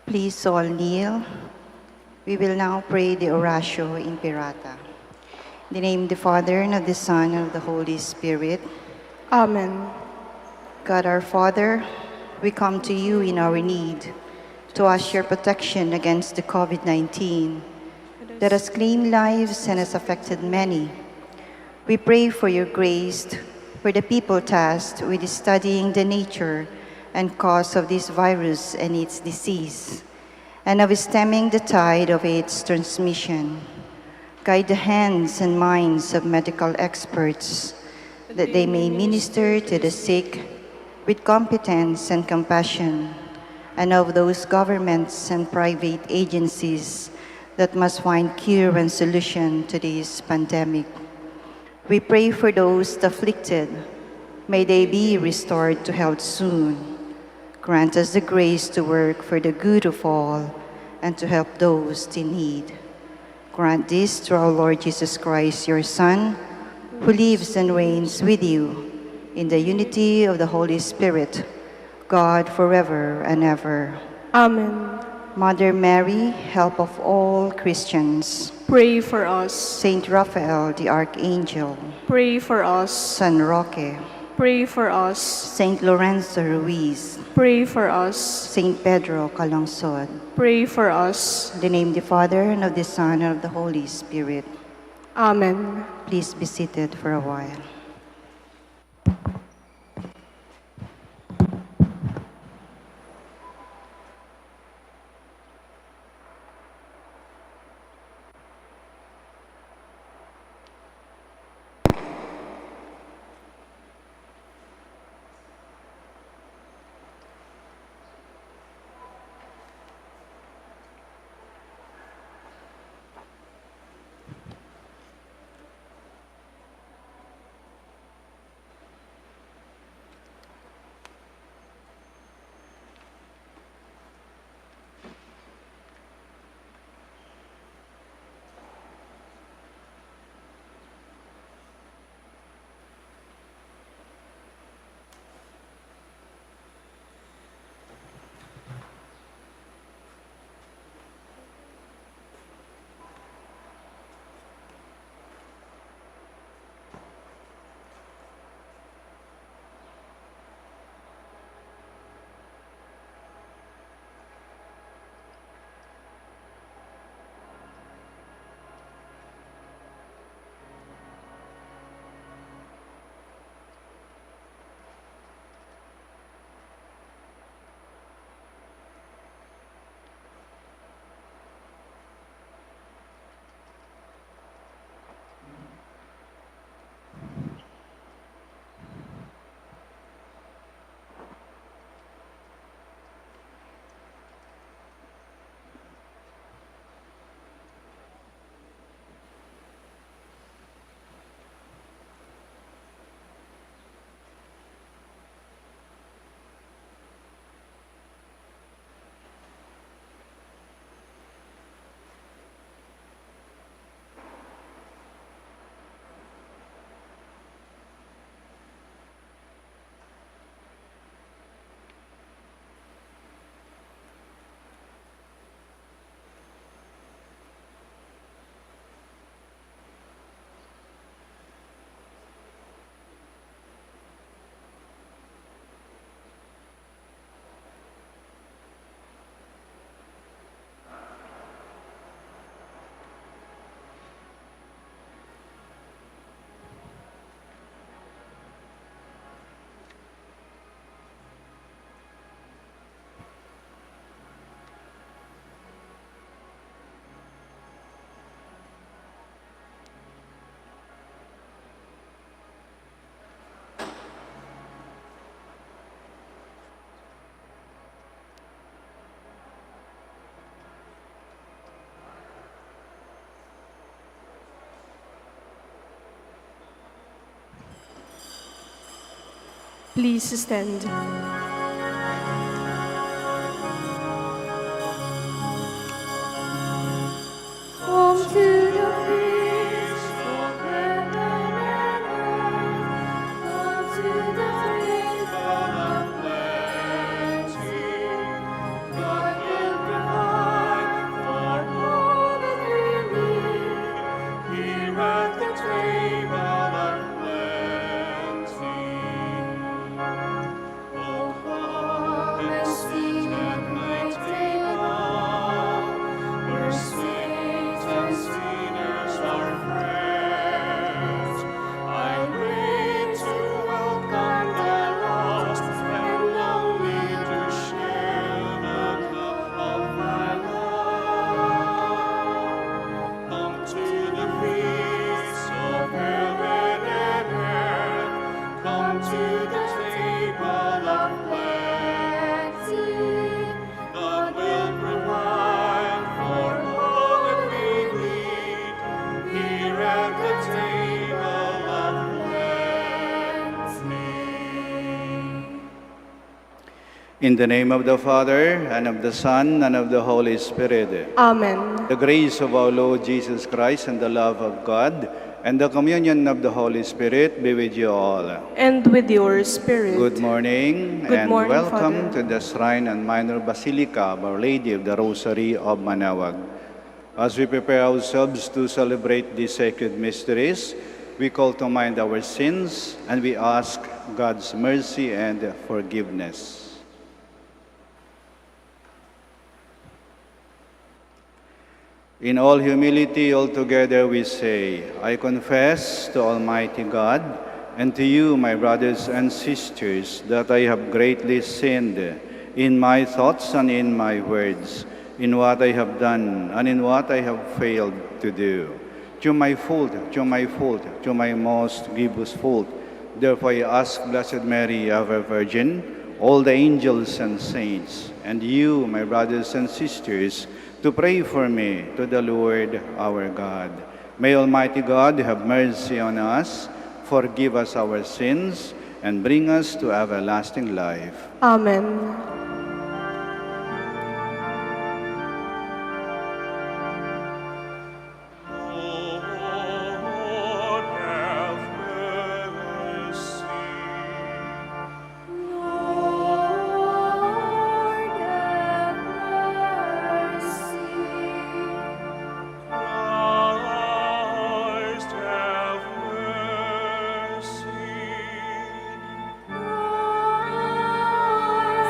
Please all kneel. We will now pray the Oratio Imperata. In the name of the Father, and of the Son, and of the Holy Spirit. Amen. God our Father, we come to you in our need to ask your protection against the COVID-19 that has claimed lives and has affected many. We pray for your grace for the people tasked with studying the nature and cause of this virus and its disease, and of stemming the tide of its transmission. Guide the hands and minds of medical experts that they may minister to the sick with competence and compassion, and of those governments and private agencies that must find cure and solution to this pandemic. We pray for those afflicted. May they be restored to health soon. Grant us the grace to work for the good of all and to help those in need. Grant this through our Lord Jesus Christ, your Son, who lives and reigns with you in the unity of the Holy Spirit, God forever and ever. Amen. Mother Mary, help of all Christians. Pray for us. Saint Raphael, the Archangel. Pray for us. San Roque. Pray for us. Saint Lorenzo Ruiz. Pray for us. Saint Pedro Calungsod. Pray for us. In the name of the Father, and of the Son, and of the Holy Spirit. Amen. Please be seated for a while. Please stand. Come to the feast of heaven and earth. Come to the feast of plenty. God will provide. In the name of the Father, and of the Son, and of the Holy Spirit. Amen. The grace of our Lord Jesus Christ and the love of God and the communion of the Holy Spirit be with you all. And with your spirit. Good morning Good and morning, welcome Father. to the Shrine and Minor Basilica of Our Lady of the Rosary of Manaoag. As we prepare ourselves to celebrate these sacred mysteries, we call to mind our sins and we ask God's mercy and forgiveness. In all humility, all together we say, I confess to Almighty God and to you, my brothers and sisters, that I have greatly sinned in my thoughts and in my words, in what I have done and in what I have failed to do. To my fault, to my most grievous fault. Therefore I ask Blessed Mary, ever Virgin, all the angels and saints, and you, my brothers and sisters, to pray for me to the Lord our God. May Almighty God have mercy on us, forgive us our sins, and bring us to everlasting life. Amen. Lord, have mercy. Lord, have mercy. Christ, have mercy.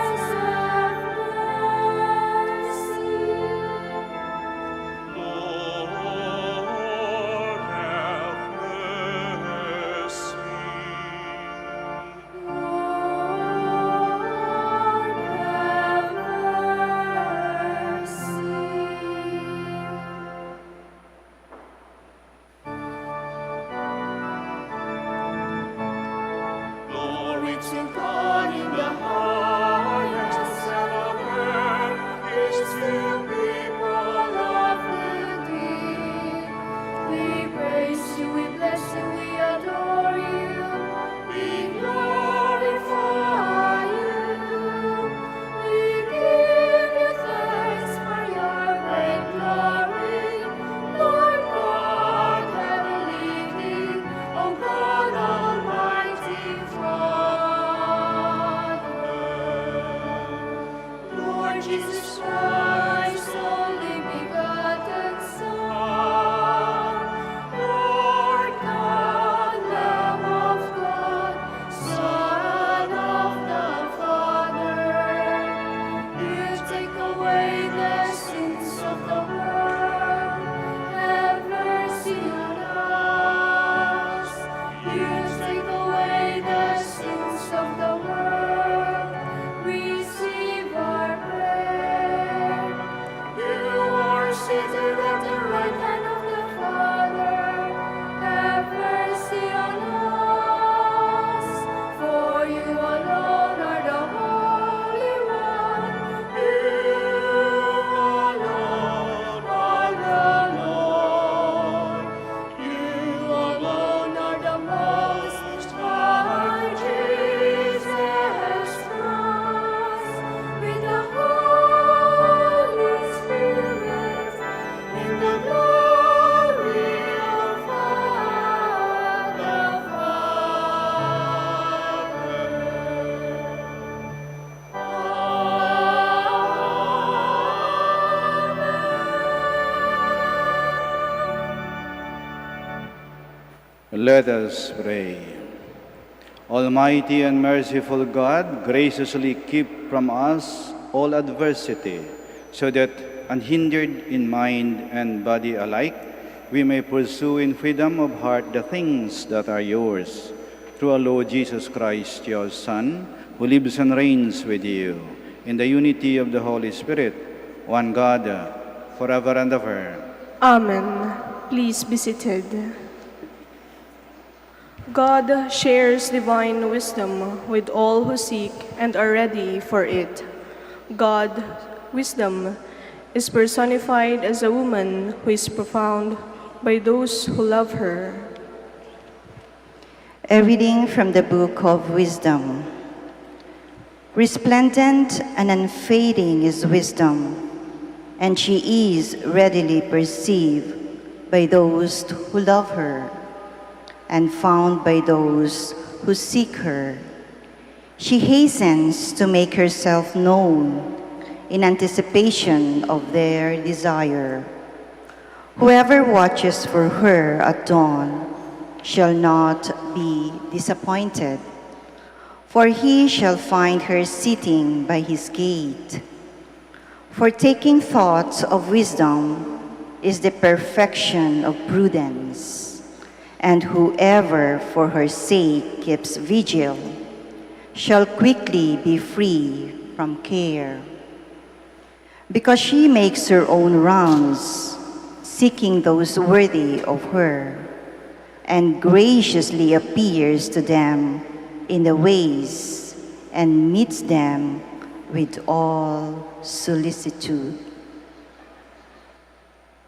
Christ, have mercy. Lord, have mercy. Glory to God in the highest, and on earth peace to people of good deed. We praise you, we bless you, we adore you. We glorify you. We give you thanks for your great glory. Lord God, heavenly King, O God, Almighty Father. Lord Jesus Christ, only begotten Son, Lord God, Lamb of God, Son of the Father, you take away the sins of the world. Have mercy on us. You take away the sins of the world. Receive our prayer. You are seated at the right hand of the Father. Have mercy on us. For you alone are the Holy One. You alone are the Lord. You alone are the Most High Jesus Christ. With the Holy Spirit, in the glory of God the Let us pray. Almighty and merciful God, graciously keep from us all adversity, so that, unhindered in mind and body alike, we may pursue in freedom of heart the things that are yours. Through our Lord Jesus Christ, your Son, who lives and reigns with you, in the unity of the Holy Spirit, one God, forever and ever. Amen. Please be seated. God shares divine wisdom with all who seek and are ready for it. God, wisdom, is personified as a woman who is profound by those who love her. A reading from the Book of Wisdom. Resplendent and unfading is wisdom, and she is readily perceived by those who love her and found by those who seek her. She hastens to make herself known in anticipation of their desire. Whoever watches for her at dawn shall not be disappointed, for he shall find her sitting by his gate. For taking thought of wisdom is the perfection of prudence, and whoever for her sake keeps vigil shall quickly be free from care. Because she makes her own rounds, seeking those worthy of her, and graciously appears to them in the ways and meets them with all solicitude.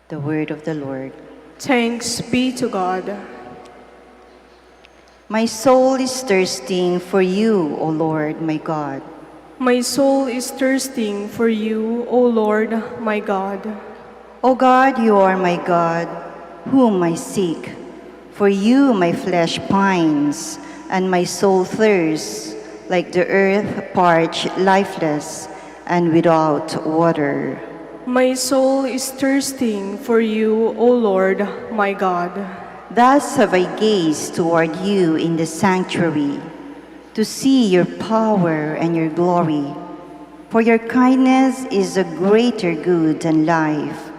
The word of the Lord. Thanks be to God. My soul is thirsting for you, O Lord, my God. My soul is thirsting for you, O Lord, my God. O God, you are my God, whom I seek. For you my flesh pines, and my soul thirsts, like the earth parched, lifeless, and without water. My soul is thirsting for you, O Lord, my God. Thus have I gazed toward you in the sanctuary, to see your power and your glory. For your kindness is a greater good than life.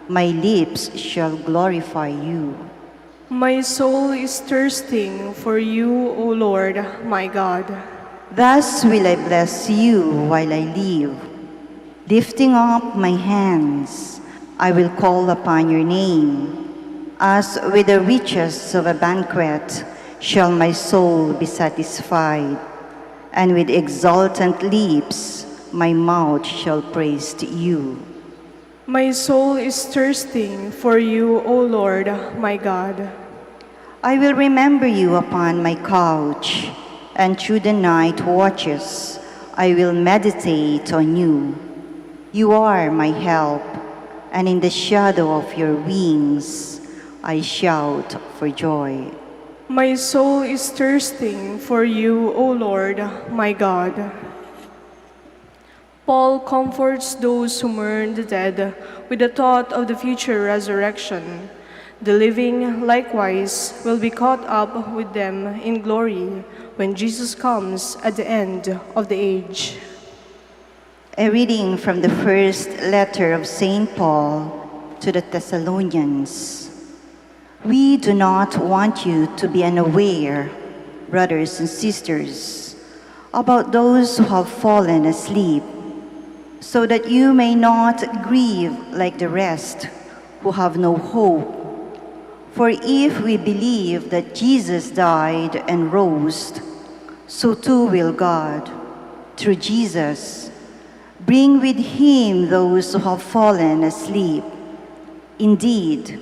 My lips shall glorify you. My soul is thirsting for you, O Lord, my God. Thus will I bless you while I live. Lifting up my hands, I will call upon your name. As with the riches of a banquet shall my soul be satisfied, and with exultant lips my mouth shall praise you. My soul is thirsting for you, O Lord, my God. I will remember you upon my couch, and through the night watches I will meditate on you. You are my help, and in the shadow of your wings I shout for joy. My soul is thirsting for you, O Lord, my God. Paul comforts those who mourn the dead with the thought of the future resurrection. The living, likewise, will be caught up with them in glory when Jesus comes at the end of the age. A reading from the first letter of St. Paul to the Thessalonians. We do not want you to be unaware, brothers and sisters, about those who have fallen asleep, so that you may not grieve like the rest who have no hope. For if we believe that Jesus died and rose, so too will God, through Jesus, bring with him those who have fallen asleep. Indeed,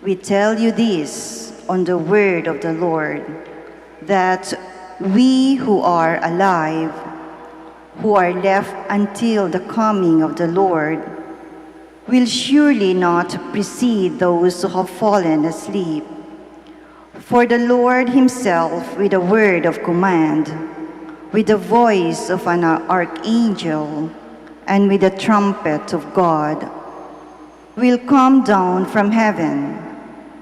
we tell you this on the word of the Lord, that we who are alive, who are left until the coming of the Lord, will surely not precede those who have fallen asleep. For the Lord himself, with a word of command, with the voice of an archangel, and with the trumpet of God, will come down from heaven,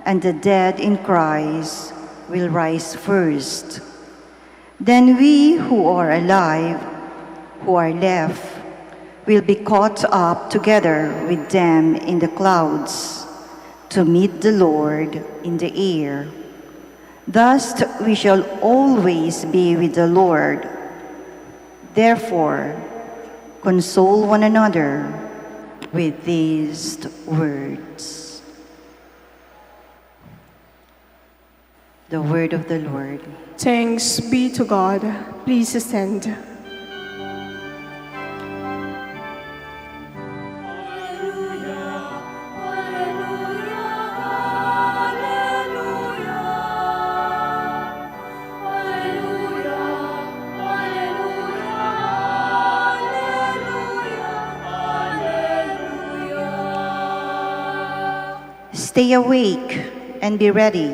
and the dead in Christ will rise first. Then we who are alive, who are left, will be caught up together with them in the clouds to meet the Lord in the air. Thus we shall always be with the Lord. Therefore, console one another with these words. The word of the Lord. Thanks be to God. Please stand. Stay awake and be ready,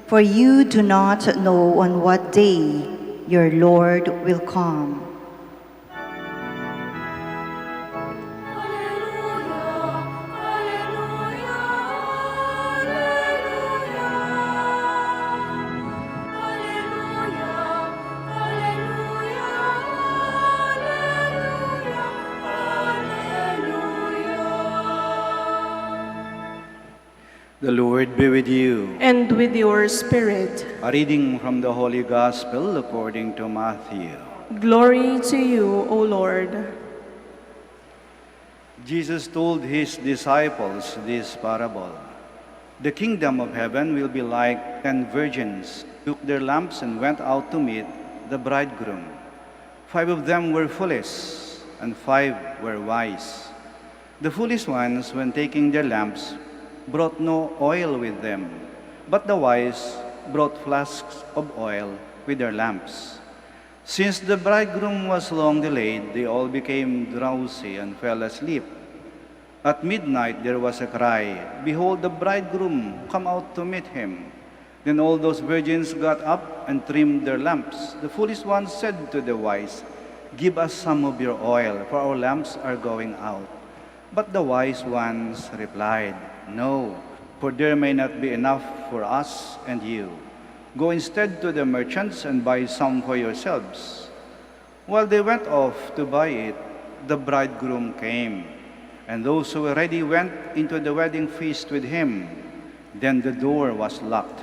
for you do not know on what day your Lord will come. The Lord be with you. And with your spirit. A reading from the Holy Gospel according to Matthew. Glory to you, O Lord. Jesus told his disciples this parable. The kingdom of heaven will be like 10 virgins who took their lamps and went out to meet the bridegroom. 5 of them were foolish, and 5 were wise. The foolish ones, when taking their lamps, brought no oil with them, but the wise brought flasks of oil with their lamps. Since the bridegroom was long delayed, they all became drowsy and fell asleep. At midnight there was a cry, "Behold, the bridegroom, come out to meet him." Then all those virgins got up and trimmed their lamps. The foolish ones said to the wise, "Give us some of your oil, for our lamps are going out." But the wise ones replied, "No, for there may not be enough for us and you. Go instead to the merchants and buy some for yourselves." While they went off to buy it, the bridegroom came, and those who were ready went into the wedding feast with him. Then the door was locked.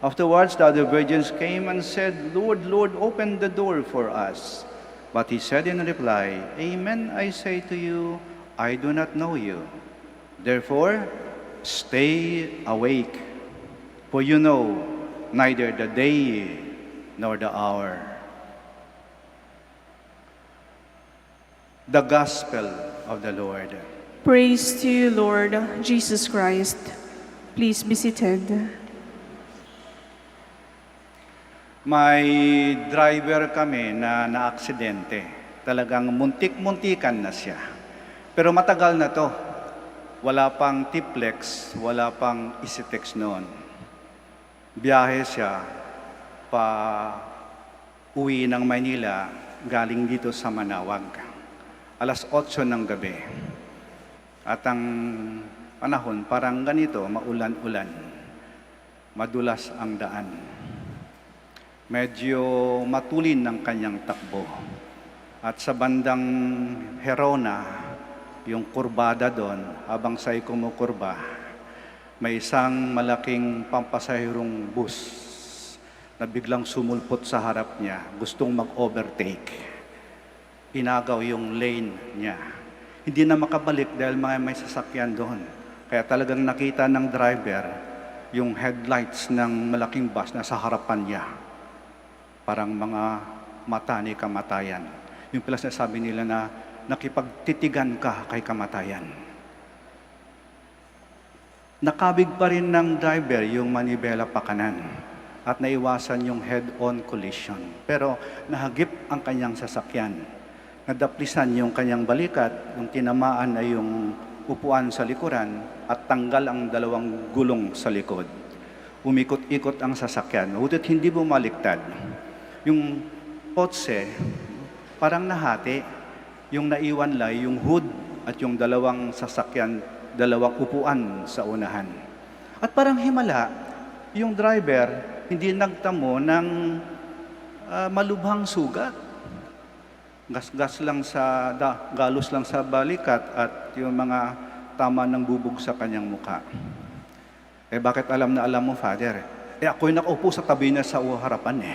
Afterwards the other virgins came and said, "Lord, Lord, open the door for us." But he said in reply, "Amen, I say to you, I do not know you. Therefore, stay awake, for you know neither the day nor the hour." The Gospel of the Lord. Praise to you, Lord Jesus Christ. Please be seated. May driver kami na naaksidente. Talagang muntik-muntikan na siya. Pero matagal na to. Wala pang Tiplex, wala pang Isitex noon. Biyahe siya pa uwi ng Maynila galing dito sa Manawag. Alas 8 ng gabi. At ang panahon parang ganito, maulan-ulan. Madulas ang daan. Medyo matulin ng kanyang takbo. At sa bandang Herona, yung kurbada doon, habang sa'y kumukurba, may isang malaking pampasahirong bus na biglang sumulpot sa harap niya, gustong mag-overtake. Inagaw yung lane niya. Hindi na makabalik dahil may sasakyan doon. Kaya talagang nakita ng driver yung headlights ng malaking bus na sa harapan niya. Parang mga mata ni kamatayan. Yung pala sinasabi nila na nakipagtitigan ka kay kamatayan. Nakabig pa rin ng driver yung manibela pakanan at naiwasan yung head-on collision. Pero nahagip ang kanyang sasakyan. Nadaplisan yung kanyang balikat, yung tinamaan ay yung upuan sa likuran at tanggal ang 2 gulong sa likod. Umikot-ikot ang sasakyan. Hutot hindi bumaliktad. Yung kotse, parang nahati. Yung naiwan lang, yung hood at yung 2 sasakyan, 2 upuan sa unahan. At parang himala, yung driver hindi nagtamo ng malubhang sugat. Gas-gas lang galos lang sa balikat at yung mga tama ng bubog sa kanyang muka. Bakit alam na alam mo, Father? Ako'y nakaupo sa tabi na sa harapan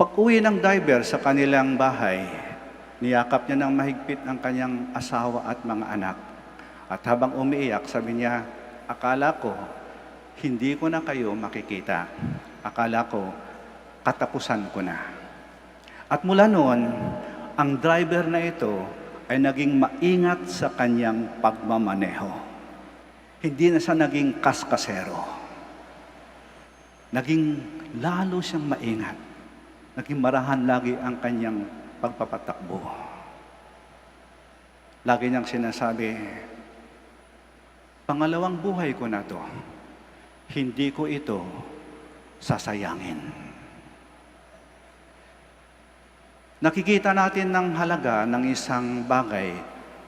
Pag-uwi ng driver sa kanilang bahay, niyakap niya ng mahigpit ang kanyang asawa at mga anak. At habang umiiyak, sabi niya, "Akala ko, hindi ko na kayo makikita. Akala ko, katapusan ko na." At mula noon, ang driver na ito ay naging maingat sa kanyang pagmamaneho. Hindi na siya naging kaskasero. Naging lalo siyang maingat. Naging marahan lagi ang kanyang pagpapatakbo. Lagi niyang sinasabi, Pangalawang buhay ko na to, hindi ko ito sasayangin. Nakikita natin ng halaga ng isang bagay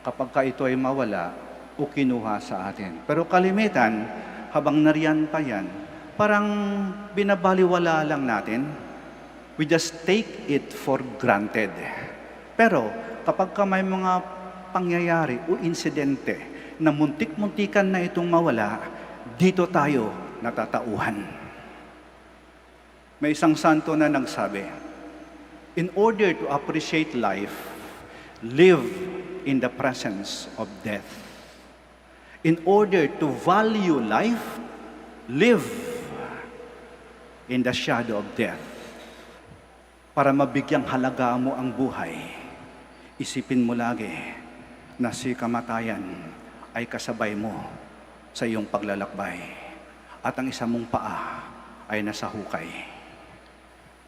kapag ka ito ay mawala o kinuha sa atin. Pero kalimitan, habang nariyan pa yan, parang binabaliwala lang natin. We just take it for granted. Pero kapag ka may mga pangyayari o insidente na muntik-muntikan na itong mawala, dito tayo natatauhan. May isang santo na nagsabi, in order to appreciate life, live in the presence of death. In order to value life, live in the shadow of death. Para mabigyang halaga mo ang buhay, isipin mo lagi na si kamatayan ay kasabay mo sa iyong paglalakbay at ang isa mong paa ay nasa hukay.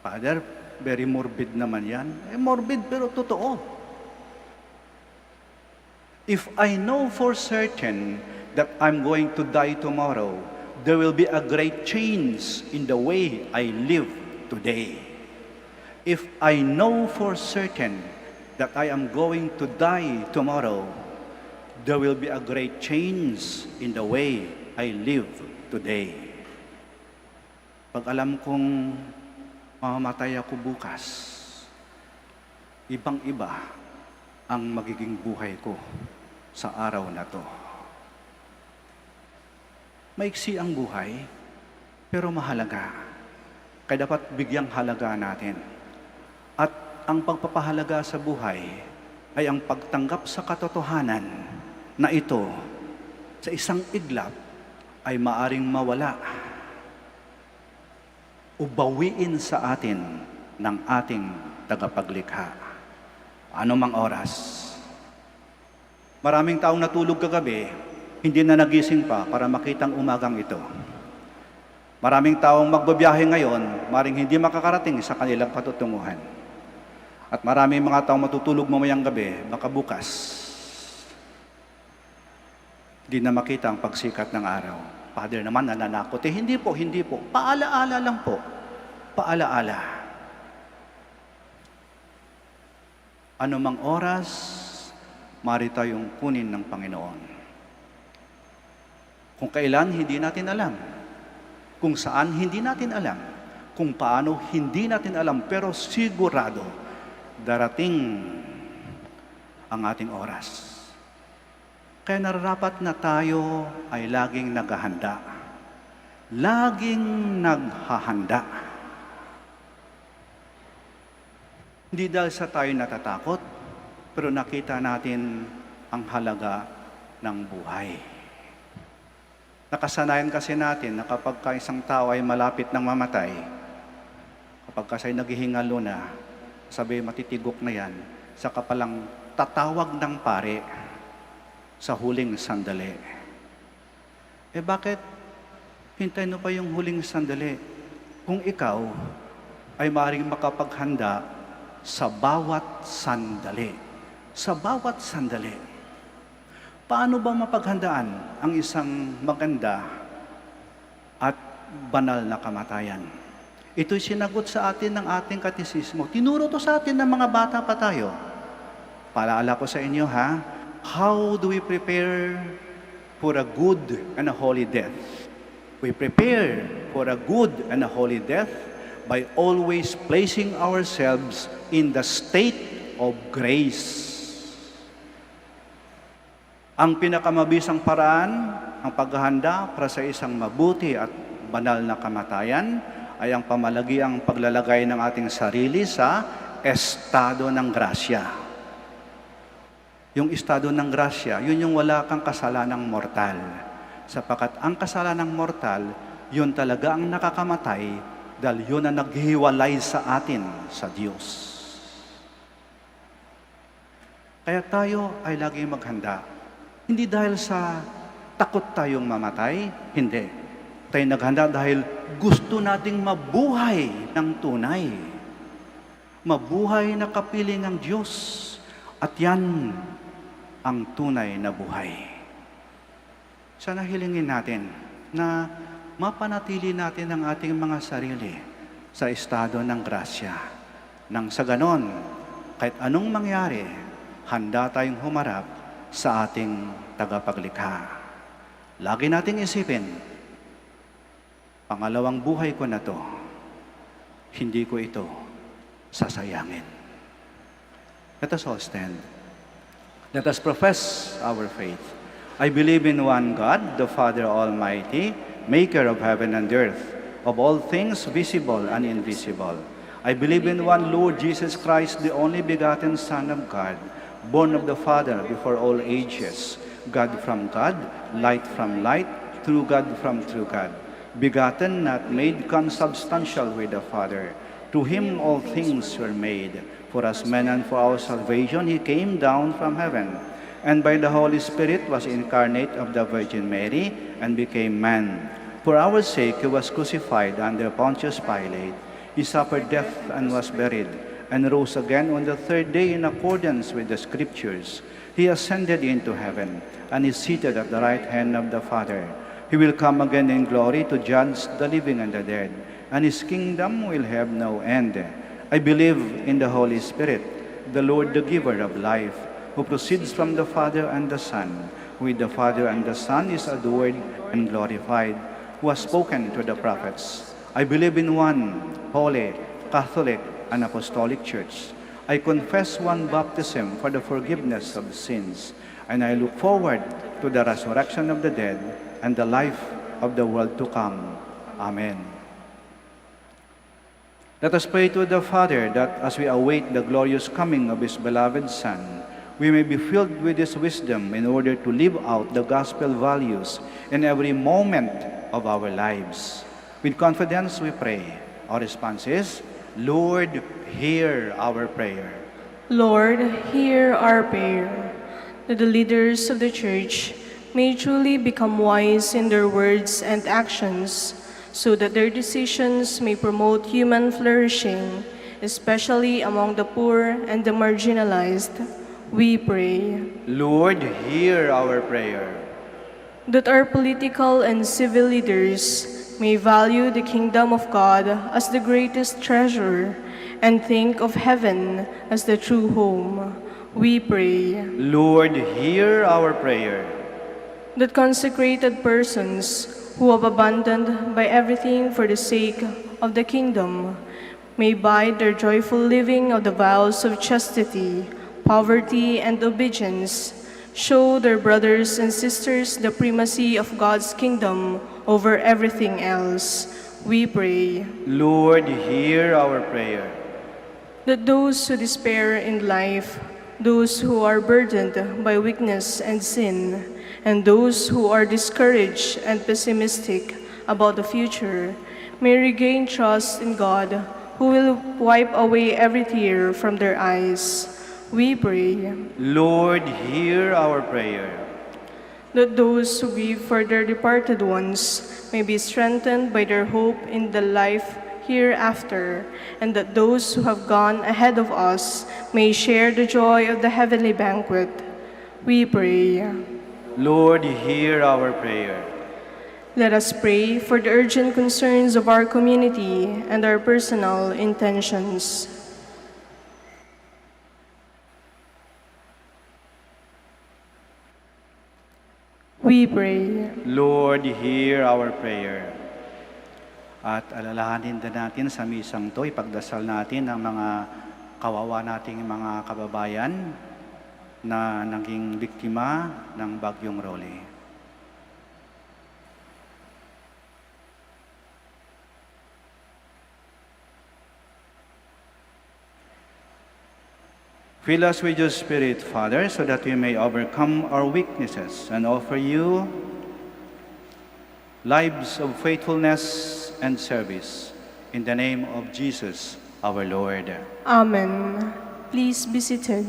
Father, very morbid naman yan. Morbid pero totoo. If I know for certain that I'm going to die tomorrow, there will be a great change in the way I live today. If I know for certain that I am going to die tomorrow, there will be a great change in the way I live today. Pag alam kong mamamatay ako bukas, ibang-iba ang magiging buhay ko sa araw na to. Maiksi ang buhay, pero mahalaga. Kaya dapat bigyang halaga natin. At ang pagpapahalaga sa buhay ay ang pagtanggap sa katotohanan na ito sa isang iglap ay maaring mawala o bawiin sa atin ng ating tagapaglikha. Ano mang oras. Maraming taong natulog kagabi, hindi na nagising pa para makitang umagang ito. Maraming taong magbabiyahe ngayon, maring hindi makakarating sa kanilang patutunguhan. At maraming mga taong matutulog mamayang gabi, baka bukas, di na makita ang pagsikat ng araw. Father naman nananakot. Hindi po. Paalaala lang po. Paalaala. Ano mang oras, maaari tayong kunin ng Panginoon. Kung kailan, hindi natin alam. Kung saan, hindi natin alam. Kung paano, hindi natin alam. Pero sigurado, darating ang ating oras. Kaya nararapat na tayo ay laging naghahanda. Laging naghahanda. Hindi dahil sa tayo natatakot, pero nakita natin ang halaga ng buhay. Nakasanayan kasi natin na kapag isang tao ay malapit ng mamatay, kapag kasi naghihingalo na, sabi matitigok na yan, saka palang tatawag ng pare sa huling sandali. Bakit hintayin mo pa yung huling sandali? Kung ikaw ay maaaring makapaghanda sa bawat sandali. Sa bawat sandali. Paano ba mapaghandaan ang isang maganda at banal na kamatayan? Ito'y sinagot sa atin ng ating katisismo. Tinuro to sa atin ng mga bata pa tayo. Paalala ko sa inyo ha, how do we prepare for a good and a holy death? We prepare for a good and a holy death by always placing ourselves in the state of grace. Ang pinakamabisang paraan, ang paghahanda para sa isang mabuti at banal na kamatayan ay ang pamalagiang paglalagay ng ating sarili sa estado ng grasya. Yung estado ng grasya, yun yung wala kang kasalanang mortal. Sapagkat ang kasalanang mortal, yun talaga ang nakakamatay dahil yun ang naghiwalay sa atin sa Diyos. Kaya tayo ay laging maghanda. Hindi dahil sa takot tayong mamatay, hindi. Tayo naghanda dahil gusto nating mabuhay ng tunay. Mabuhay na kapiling ang Diyos. At yan ang tunay na buhay. Sana hilingin natin na mapanatili natin ang ating mga sarili sa estado ng grasya. Nang sa ganon, kahit anong mangyari, handa tayong humarap sa ating tagapaglikha. Lagi nating isipin, pangalawang buhay ko na to, hindi ko ito sasayangin. Let us all stand. Let us profess our faith. I believe in one God, the Father Almighty, maker of heaven and earth, of all things visible and invisible. I believe in one Lord Jesus Christ, the only begotten Son of God, born of the Father before all ages, God from God, light from light, true God from true God, begotten, not made, consubstantial with the Father. To him all things were made. For us men and for our salvation, he came down from heaven, and by the Holy Spirit was incarnate of the Virgin Mary, and became man. For our sake he was crucified under Pontius Pilate. He suffered death and was buried, and rose again on the third day in accordance with the Scriptures. He ascended into heaven, and is seated at the right hand of the Father. He will come again in glory to judge the living and the dead, and his kingdom will have no end. I believe in the Holy Spirit, the Lord, the giver of life, who proceeds from the Father and the Son, who with the Father and the Son is adored and glorified, who has spoken to the prophets. I believe in one holy, Catholic, and Apostolic Church. I confess one baptism for the forgiveness of sins, and I look forward to the resurrection of the dead and the life of the world to come. Amen. Let us pray to the Father that as we await the glorious coming of His beloved Son, we may be filled with His wisdom in order to live out the gospel values in every moment of our lives. With confidence we pray. Our response is, Lord, hear our prayer. Lord, hear our prayer, that the leaders of the Church may truly become wise in their words and actions, so that their decisions may promote human flourishing, especially among the poor and the marginalized. We pray. Lord, hear our prayer. That our political and civil leaders may value the kingdom of God as the greatest treasure and think of heaven as the true home. We pray. Lord, hear our prayer. That consecrated persons who have abandoned by everything for the sake of the kingdom may by their joyful living of the vows of chastity, poverty, and obedience show their brothers and sisters the primacy of God's kingdom over everything else. We pray. Lord, hear our prayer. That those who despair in life, those who are burdened by weakness and sin, and those who are discouraged and pessimistic about the future may regain trust in God, who will wipe away every tear from their eyes. We pray. Lord, hear our prayer. That those who grieve for their departed ones may be strengthened by their hope in the life hereafter, and that those who have gone ahead of us may share the joy of the heavenly banquet. We pray. Lord, hear our prayer. Let us pray for the urgent concerns of our community and our personal intentions. We pray. Lord, hear our prayer. At alalahanin din natin sa misang to, ipagdasal natin ang mga kawawa nating mga kababayan na naging biktima ng Bagyong Rolly. Fill us with your Spirit, Father, so that we may overcome our weaknesses and offer you lives of faithfulness and service. In the name of Jesus, our Lord. Amen. Please be seated.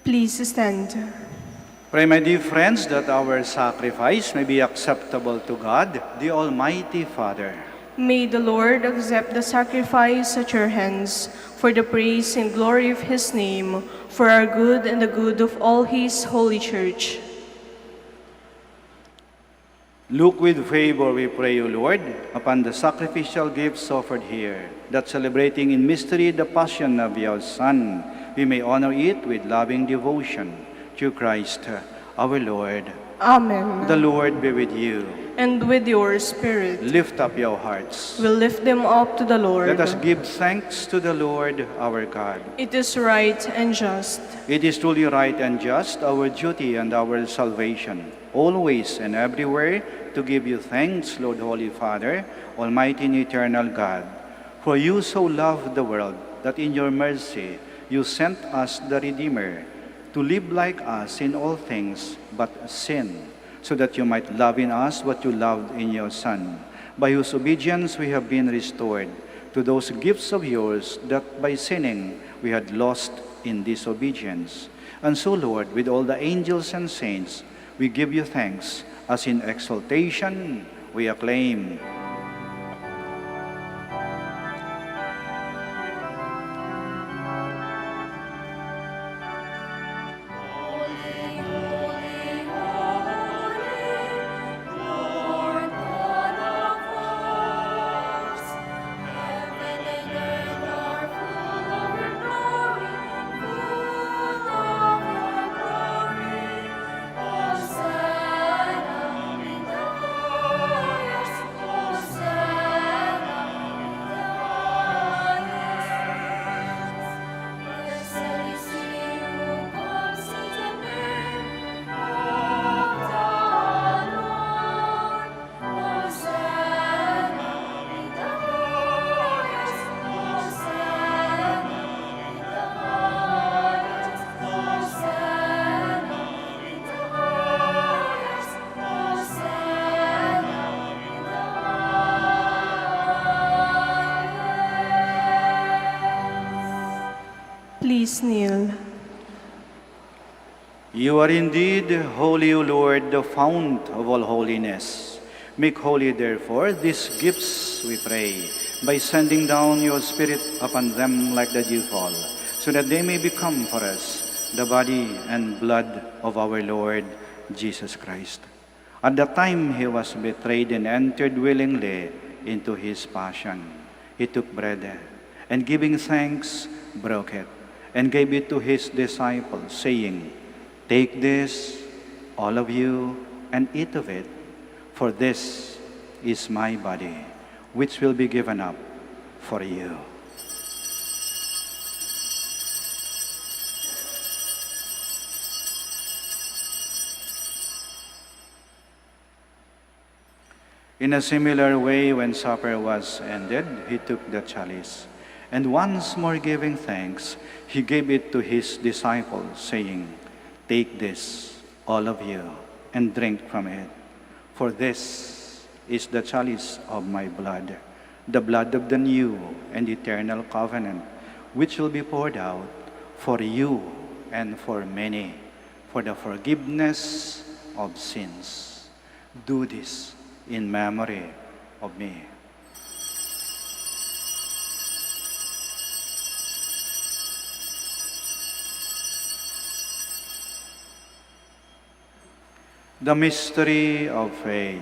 Please stand. Pray, my dear friends, that our sacrifice may be acceptable to God, the Almighty Father. May the Lord accept the sacrifice at your hands for the praise and glory of his name, for our good and the good of all his holy church. Look with favor, we pray you, Lord, upon the sacrificial gifts offered here, that celebrating in mystery the passion of your Son, we may honor it with loving devotion. Through Christ, our Lord. Amen. The Lord be with you. And with your spirit, Lift up your hearts. we'll lift them up to the Lord. Let us give thanks to the Lord our God. It is right and just. It is truly right and just, our duty and our salvation, always and everywhere, to give you thanks, Lord, Holy Father, Almighty and eternal God. For you so loved the world that in your mercy you sent us the Redeemer, to live like us in all things but sin, so that you might love in us what you loved in your Son, by whose obedience we have been restored to those gifts of yours that by sinning we had lost in disobedience. And so, Lord, with all the angels and saints, we give you thanks, as in exaltation we acclaim. Please kneel. You are indeed holy, O Lord, the fount of all holiness. Make holy, therefore, these gifts, we pray, by sending down your Spirit upon them like the dewfall, so that they may become for us the body and blood of our Lord Jesus Christ. At the time he was betrayed and entered willingly into his passion, he took bread, and giving thanks, broke it, and gave it to his disciples, saying, "Take this, all of you, and eat of it, for this is my body, which will be given up for you." In a similar way, when supper was ended, he took the chalice, and once more giving thanks, he gave it to his disciples, saying, "Take this, all of you, and drink from it. For this is the chalice of my blood, the blood of the new and eternal covenant, which will be poured out for you and for many, for the forgiveness of sins. Do this in memory of me." The mystery of faith.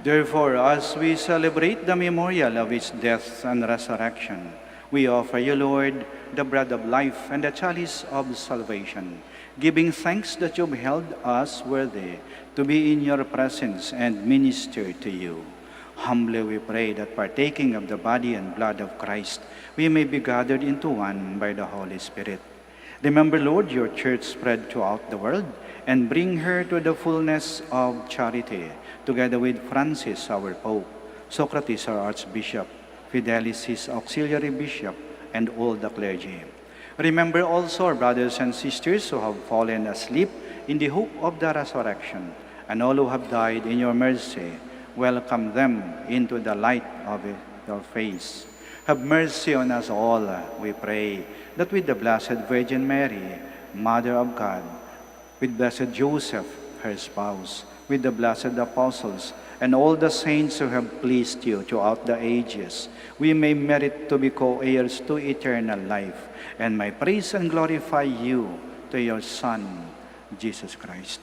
Therefore, as we celebrate the memorial of his death and resurrection, we offer you, Lord, the bread of life and the chalice of salvation, giving thanks that you have held us worthy to be in your presence and minister to you. Humbly we pray that partaking of the body and blood of Christ, we may be gathered into one by the Holy Spirit. Remember, Lord, your church spread throughout the world, and bring her to the fullness of charity, together with Francis, our Pope, Socrates, our Archbishop, Fidelis, his auxiliary bishop, and all the clergy. Remember also our brothers and sisters who have fallen asleep in the hope of the resurrection, and all who have died in your mercy. Welcome them into the light of your face. Have mercy on us all, we pray, that with the Blessed Virgin Mary, Mother of God, with Blessed Joseph, her spouse, with the blessed apostles, and all the saints who have pleased you throughout the ages, we may merit to be co-heirs to eternal life, and may praise and glorify you to your Son, Jesus Christ.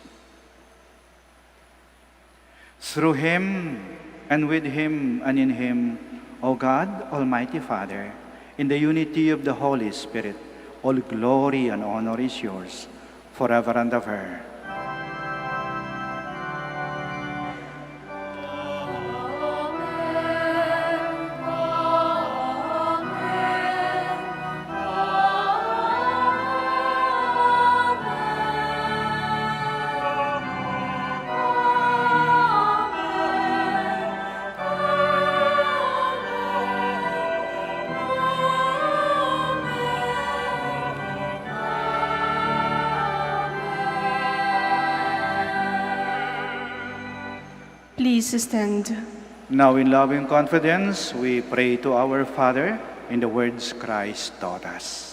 Through him, and with him, and in him, O God, Almighty Father, in the unity of the Holy Spirit, all glory and honor is yours, forever and ever. Please stand. Now in loving confidence, we pray to our Father in the words Christ taught us.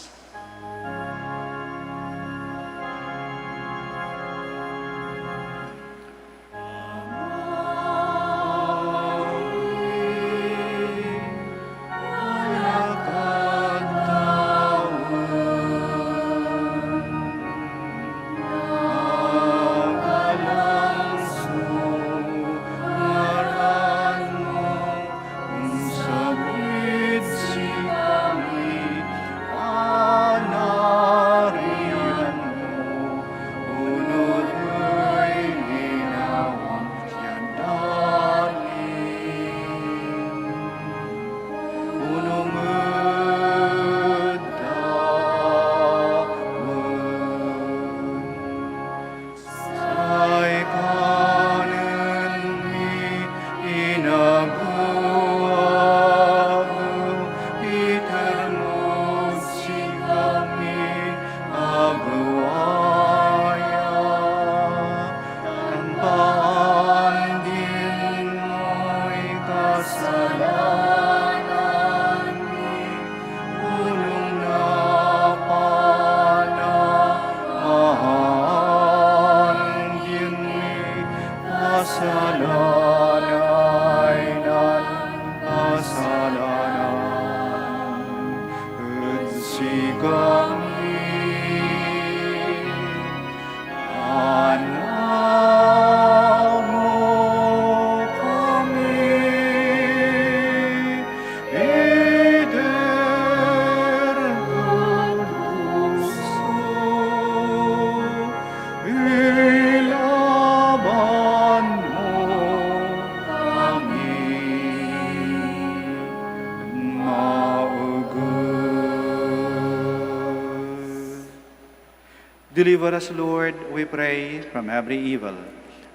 Deliver us, Lord, we pray, from every evil.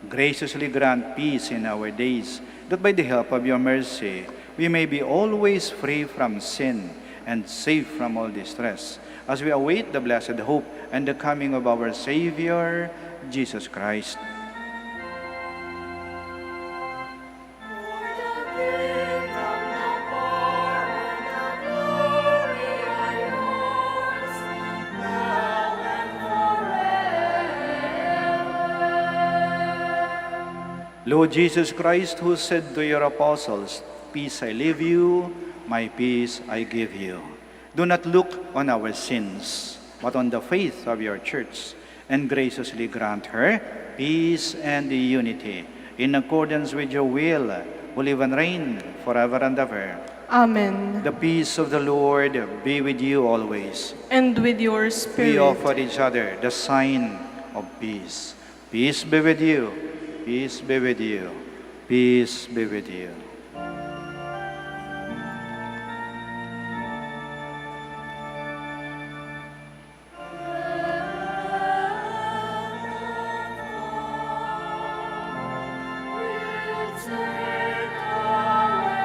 Graciously grant peace in our days, that by the help of your mercy, we may be always free from sin and safe from all distress, as we await the blessed hope and the coming of our Savior, Jesus Christ. Lord Jesus Christ, who said to your apostles, "Peace I leave you, my peace I give you," do not look on our sins, but on the faith of your church, and graciously grant her peace and unity, in accordance with your will, who live and reign forever and ever. Amen. The peace of the Lord be with you always. And with your We spirit. offer each other the sign of peace. Peace be with you. Peace be with you. Peace be with you. Take away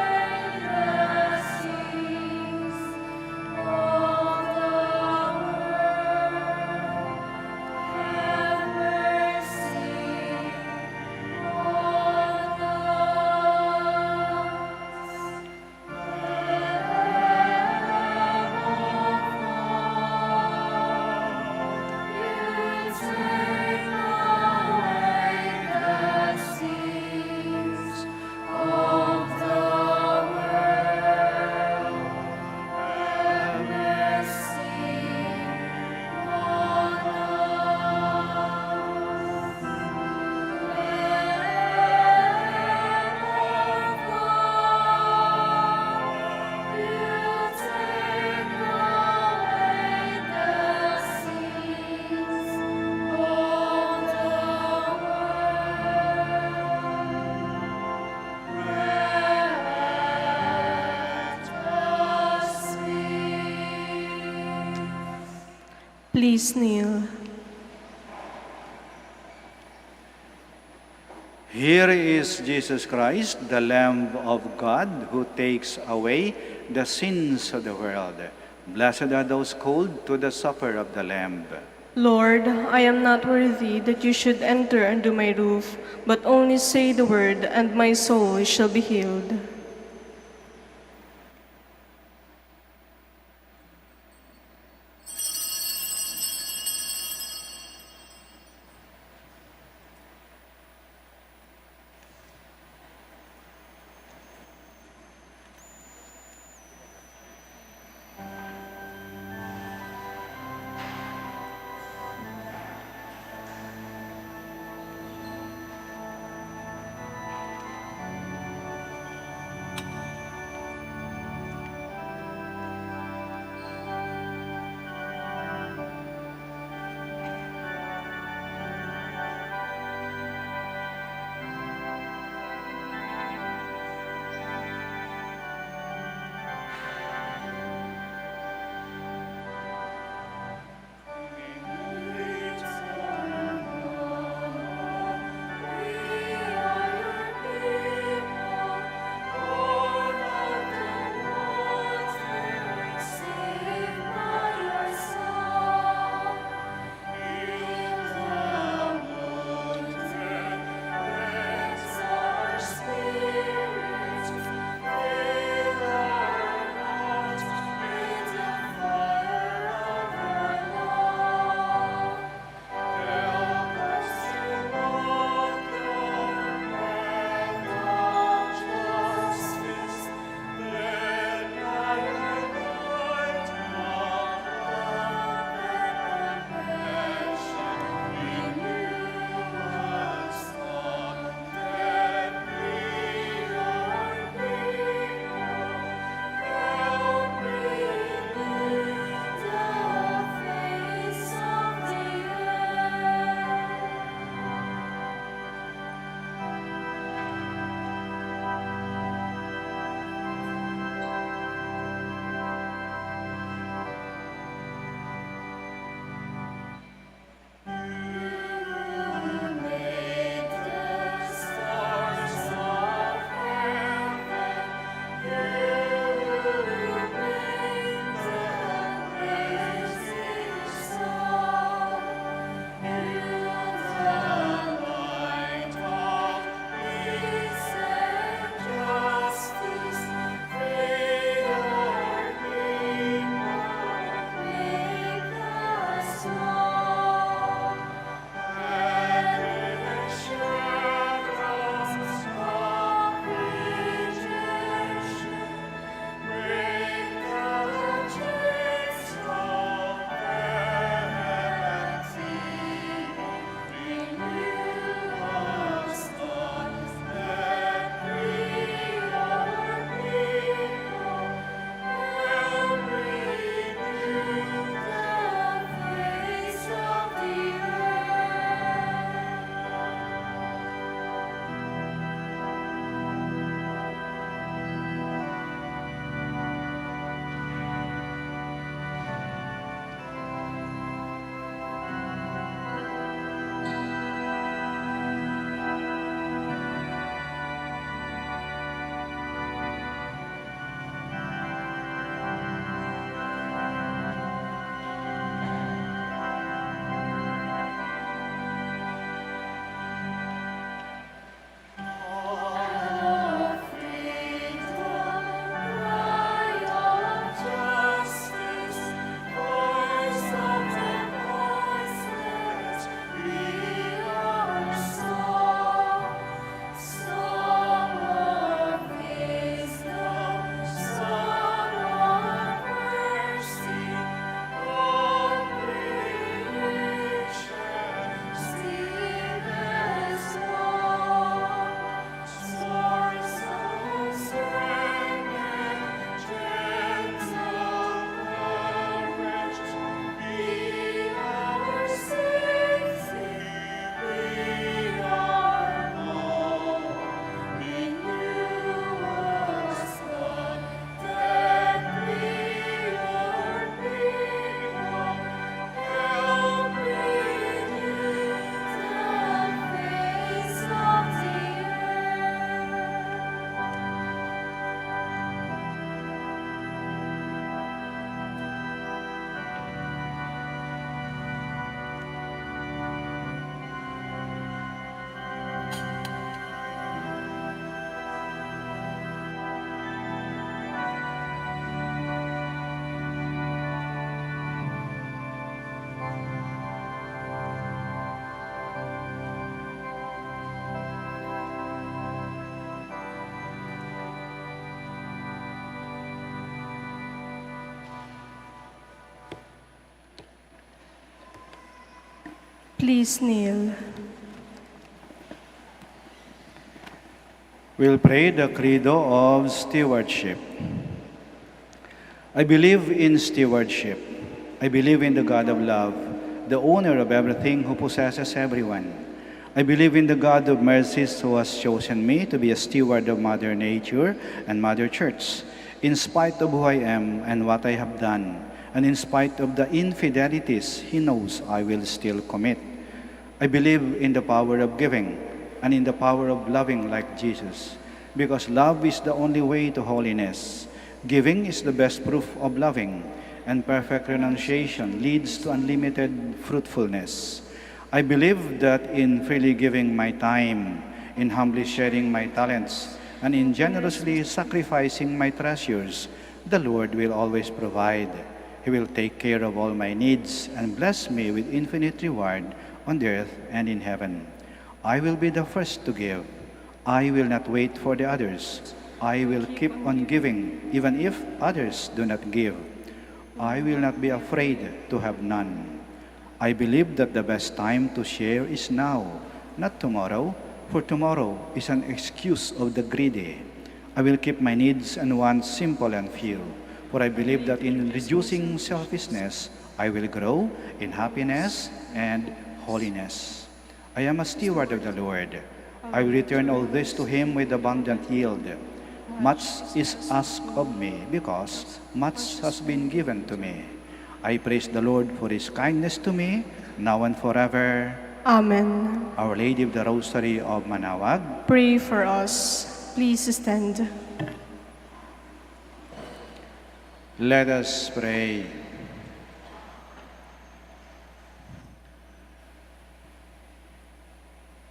Please kneel. Here is Jesus Christ, the Lamb of God, who takes away the sins of the world. Blessed are those called to the supper of the Lamb. Lord, I am not worthy that you should enter under my roof, but only say the word, and my soul shall be healed. Please kneel. We'll pray the Credo of Stewardship. I believe in stewardship. I believe in the God of love, the owner of everything who possesses everyone. I believe in the God of mercies who has chosen me to be a steward of Mother Nature and Mother Church, in spite of who I am and what I have done, and in spite of the infidelities He knows I will still commit. I believe in the power of giving and in the power of loving like Jesus, because love is the only way to holiness. Giving is the best proof of loving, and perfect renunciation leads to unlimited fruitfulness. I believe that in freely giving my time, in humbly sharing my talents, and in generously sacrificing my treasures, the Lord will always provide. He will take care of all my needs and bless me with infinite reward on the earth and in heaven. I will be the first to give. I will not wait for the others. I will keep on giving, even if others do not give. I will not be afraid to have none. I believe that the best time to share is now, not tomorrow, for tomorrow is an excuse of the greedy. I will keep my needs and wants simple and few, for I believe that in reducing selfishness, I will grow in happiness and holiness. I am a steward of the Lord. I will return all this to Him with abundant yield. Much is asked of me, because much has been given to me. I praise the Lord for His kindness to me, now and forever. Amen. Our Lady of the Rosary of Manaoag, Pray for us. Please stand. let us pray.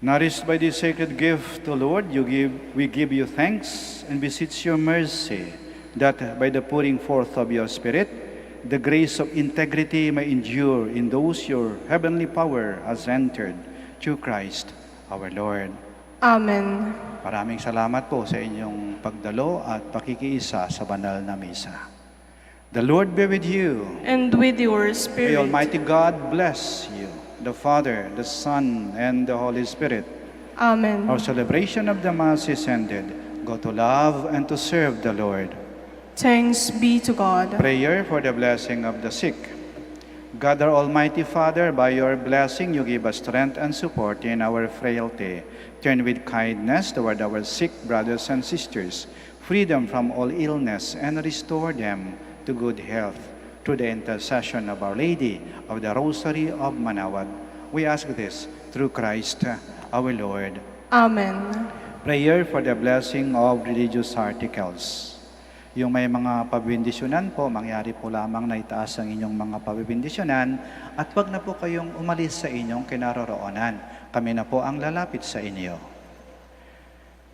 Nourished by this sacred gift, O Lord, we give you thanks and beseech your mercy, that by the pouring forth of your Spirit, the grace of integrity may endure in those your heavenly power has entered, through Christ our Lord. Amen. Maraming salamat po sa inyong pagdalo at pakikiisa sa banal na misa. The Lord be with you. And with your May spirit. Almighty God bless you, the Father, the Son, and the Holy Spirit. Amen. Our celebration of the Mass is ended. Go to love and to serve the Lord. Thanks be to God. Prayer for the blessing of the sick. God, our Almighty Father, by your blessing you give us strength and support in our frailty. Turn with kindness toward our sick brothers and sisters, free them from all illness, and restore them to good health. Through the intercession of Our Lady of the Rosary of Manaoag, we ask this through Christ our Lord. Amen. Prayer for the blessing of religious articles. Yung may mga pabindisyonan po, mangyari po lamang na itaas ang inyong mga pabindisyonan at wag na po kayong umalis sa inyong kinaroroonan. Kami na po ang lalapit sa inyo.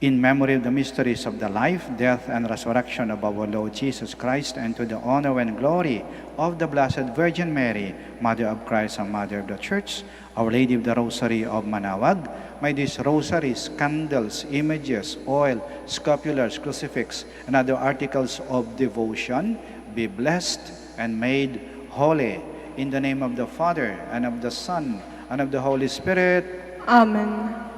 In memory of the mysteries of the life, death, and resurrection of our Lord Jesus Christ, and to the honor and glory of the Blessed Virgin Mary, Mother of Christ and Mother of the Church, Our Lady of the Rosary of Manaoag, may these rosaries, candles, images, oil, scapulars, crucifix, and other articles of devotion be blessed and made holy. In the name of the Father, and of the Son, and of the Holy Spirit. Amen.